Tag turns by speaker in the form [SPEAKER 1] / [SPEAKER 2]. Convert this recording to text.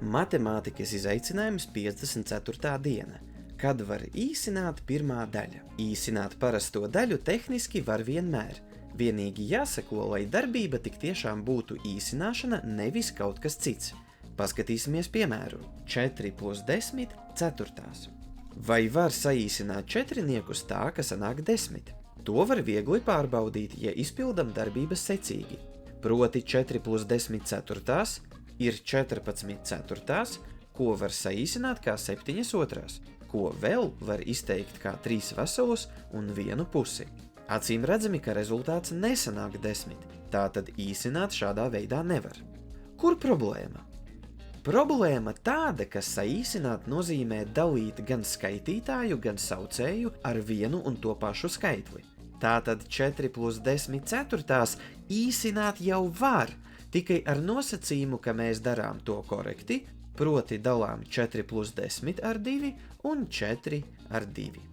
[SPEAKER 1] Matemātikas izaicinājums 54. diena. Kad var īsināt pirmā daļa? Īsināt parasto daļu tehniski var vienmēr. Vienīgi jāsako, lai darbība tik tiešām būtu īsināšana, nevis kaut kas cits. Paskatīsimies piemēru. 4 plus 10 ceturtās. Vai var saīsināt četrniekus tā, ka sanāk 10? To var viegli pārbaudīt, ja izpildam darbības secīgi. Proti 4 plus 10 ceturtās ir 14 ceturtās, ko var saīsināt kā 7 otrās, ko vēl var izteikt kā 3 veselus un 1 pusi. Acīm redzami, ka rezultāts nesanāk 10, tātad īsināt šādā veidā nevar. Kur problēma? Problēma tāda, ka saīsināt nozīmē dalīt gan skaitītāju, gan saucēju ar vienu un to pašu skaitli. Tātad 4 plus 10 ceturtās īsināt jau var, tikai ar nosacījumu, ka mēs darām to korekti, proti dalām 4 plus 10 ar 2 un 4 ar 2.